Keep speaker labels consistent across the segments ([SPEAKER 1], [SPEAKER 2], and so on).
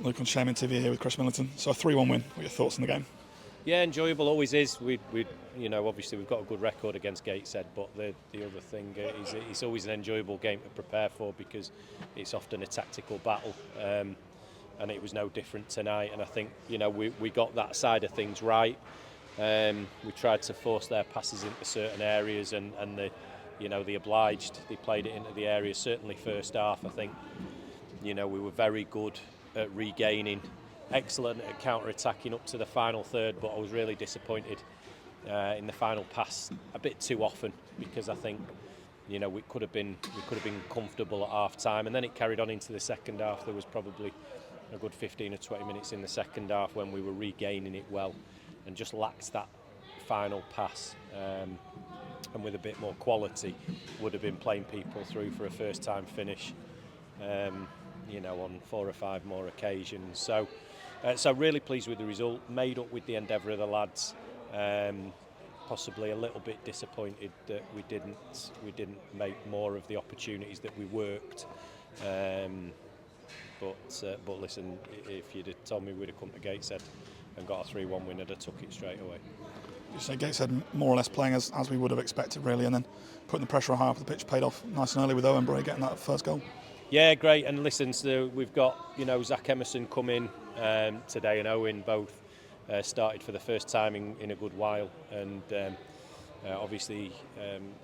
[SPEAKER 1] Luke on Chairman TV here with Chris Millington. So a 3-1 win. What are your thoughts on the game?
[SPEAKER 2] Yeah, enjoyable always is. We obviously we've got a good record against Gateshead, but the other thing is it's always an enjoyable game to prepare for because it's often a tactical battle, and it was no different tonight. And I think we got that side of things right. We tried to force their passes into certain areas, and they obliged. They played it into the areas. Certainly first half, I think we were very good at regaining. Excellent at counter-attacking up to the final third, but I was really disappointed in the final pass a bit too often because I think we could have been comfortable at half time, and then it carried on into the second half. There was probably a good 15 or 20 minutes in the second half when we were regaining it well and just lacked that final pass, and with a bit more quality would have been playing people through for a first time finish on 4 or 5 more occasions. So really pleased with the result, made up with the endeavour of the lads. Possibly a little bit disappointed that we didn't make more of the opportunities that we worked. But listen, if you'd have told me we'd have come to Gateshead and got a 3-1 win, I'd have took it straight away.
[SPEAKER 1] You say Gateshead more or less playing as we would have expected, really, and then putting the pressure on high up the pitch paid off nice and early with Owen Bray getting that first goal.
[SPEAKER 2] Yeah, great. And listen, so we've got Zach Emerson come in today, and Owen both started for the first time in a good while, and obviously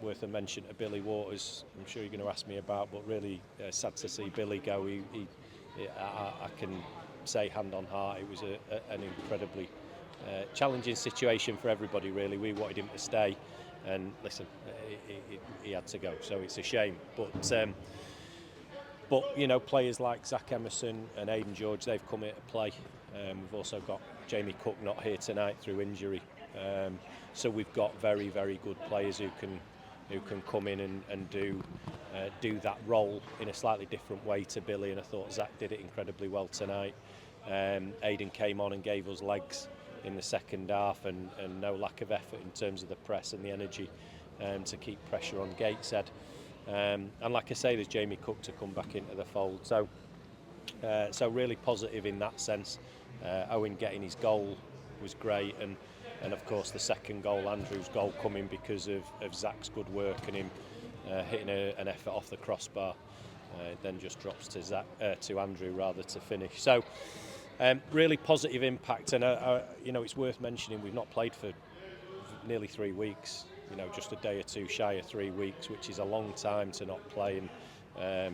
[SPEAKER 2] worth a mention to Billy Waters. I'm sure you're going to ask me about, but really sad to see Billy go. I can say hand on heart, it was an incredibly challenging situation for everybody. Really, we wanted him to stay, and listen, he had to go. So it's a shame, but players like Zach Emerson and Aidan George, they've come here to play. We've also got Jamie Cook not here tonight through injury. So we've got very, very good players who can come in and do that role in a slightly different way to Billy. And I thought Zach did it incredibly well tonight. Aidan came on and gave us legs in the second half, and no lack of effort in terms of the press and the energy to keep pressure on Gateshead. And like I say, there's Jamie Cook to come back into the fold. So really positive in that sense. Owen getting his goal was great, and of course the second goal, Andrew's goal, coming because of Zach's good work and him hitting an effort off the crossbar. Then just drops to Andrew rather to finish. So really positive impact, and it's worth mentioning we've not played for nearly 3 weeks. Just a day or two shy of 3 weeks, which is a long time to not play. And I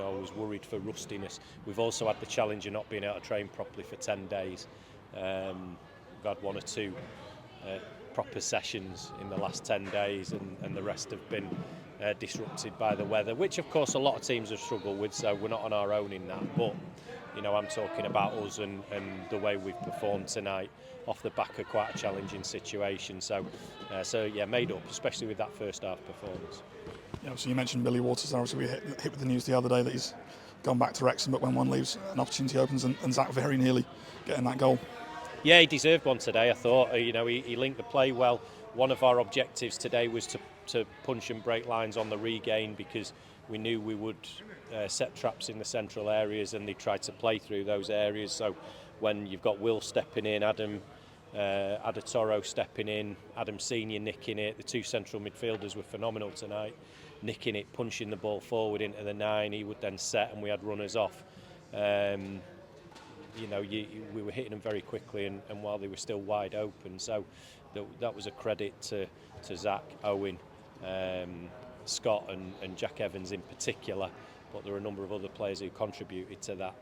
[SPEAKER 2] was worried for rustiness. We've also had the challenge of not being able to train properly for 10 days. We've had 1 or 2 proper sessions in the last 10 days, and the rest have been disrupted by the weather, which of course a lot of teams have struggled with, so we're not on our own in that. But I'm talking about us and the way we've performed tonight off the back of quite a challenging situation. So yeah, made up, especially with that first half performance.
[SPEAKER 1] Yeah, so you mentioned Billy Waters. Obviously, we hit with the news the other day that he's gone back to Wrexham, but when one leaves, an opportunity opens, and Zach very nearly getting that goal.
[SPEAKER 2] Yeah, he deserved one today, I thought. He linked the play well. One of our objectives today was to punch and break lines on the regain, because we knew we would set traps in the central areas, and they tried to play through those areas. So when you've got Will stepping in, Adam Adatoro stepping in, Adam Senior nicking it, the 2 central midfielders were phenomenal tonight, nicking it, punching the ball forward into the 9. He would then set, and we had runners off. We were hitting them very quickly, and while they were still wide open. So that was a credit to Zach, Owen, Scott and Jack Evans in particular, but there were a number of other players who contributed to that.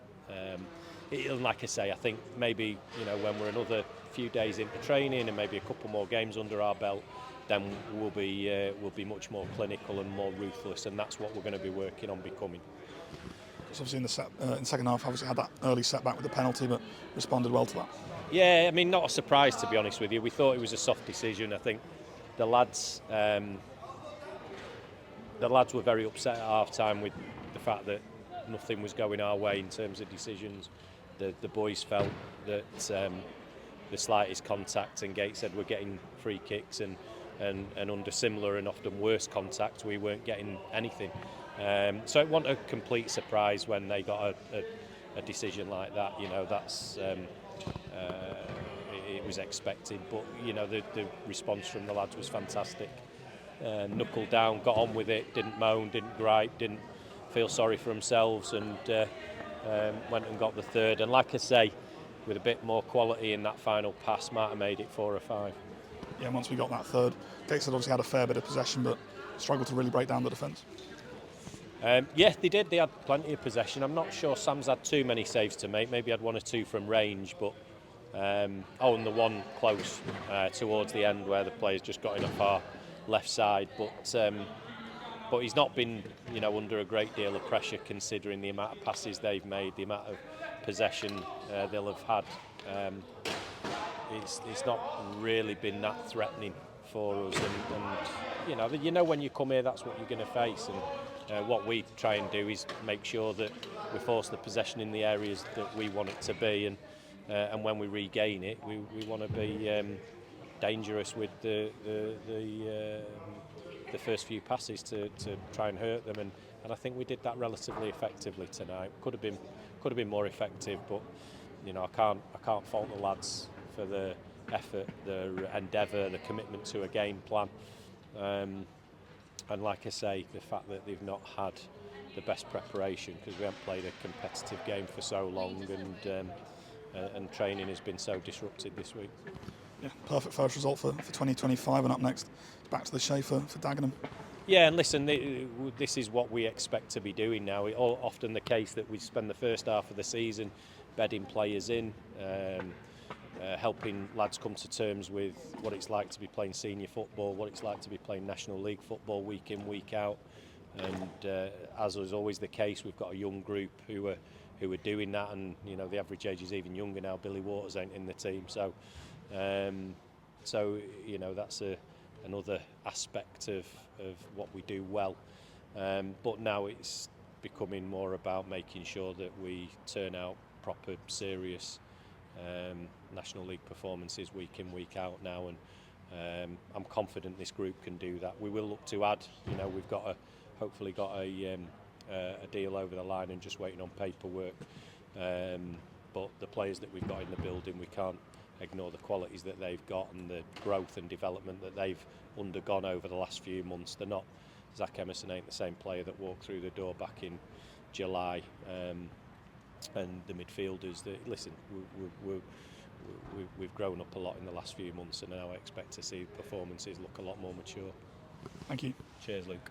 [SPEAKER 2] Like I say, I think maybe when we're another few days into training and maybe a couple more games under our belt, then we'll be much more clinical and more ruthless, and that's what we're going to be working on becoming.
[SPEAKER 1] So obviously in the second half, obviously had that early setback with the penalty, but responded well to that.
[SPEAKER 2] Yeah, I mean, not a surprise, to be honest with you. We thought it was a soft decision. I think the lads were very upset at half-time with the fact that nothing was going our way in terms of decisions. The boys felt that the slightest contact, and Gateshead were getting free kicks, and under similar and often worse contact, we weren't getting anything. So it wasn't a complete surprise when they got a decision like that. You know, that's it was expected, but you know the response from the lads was fantastic. Knuckled down, got on with it, didn't moan, didn't gripe, didn't feel sorry for themselves, and went and got the third. And like I say, with a bit more quality in that final pass, might have made it 4 or 5.
[SPEAKER 1] Yeah, once we got that third, Gateshead obviously had a fair bit of possession, but struggled to really break down the defence.
[SPEAKER 2] Yeah, they did. They had plenty of possession. I'm not sure Sam's had too many saves to make. Maybe had 1 or 2 from range, but and the one close towards the end where the players just got in off our left side. But he's not been, you know, under a great deal of pressure considering the amount of passes they've made, the amount of possession they'll have had. It's not really been that threatening for us, and you know when you come here, that's what you're going to face. And what we try and do is make sure that we force the possession in the areas that we want it to be, and when we regain it, we want to be dangerous with the first few passes to try and hurt them, and I think we did that relatively effectively tonight. Could have been more effective, but you know I can't fault the lads for the effort, the endeavour, the commitment to a game plan. And like I say, the fact that they've not had the best preparation because we haven't played a competitive game for so long, and training has been so disrupted this week.
[SPEAKER 1] Yeah, perfect first result for 2025, and up next, back to the Shea for Dagenham.
[SPEAKER 2] Yeah, and listen, this is what we expect to be doing now. It's often the case that we spend the first half of the season bedding players in, helping lads come to terms with what it's like to be playing senior football, what it's like to be playing National League football week in, week out. And as is always the case, we've got a young group who are doing that, and you know the average age is even younger now. Billy Waters ain't in the team, so you know that's another aspect of what we do well. But now it's becoming more about making sure that we turn out proper, serious National League performances week in, week out now, and I'm confident this group can do that. We will look to add. You know, we've hopefully got a deal over the line and just waiting on paperwork. But the players that we've got in the building, we can't ignore the qualities that they've got and the growth and development that they've undergone over the last few months. They're not. Zach Emerson ain't the same player that walked through the door back in July. And the midfielders, we've grown up a lot in the last few months, and now I expect to see performances look a lot more mature.
[SPEAKER 1] Thank you.
[SPEAKER 2] Cheers, Luke.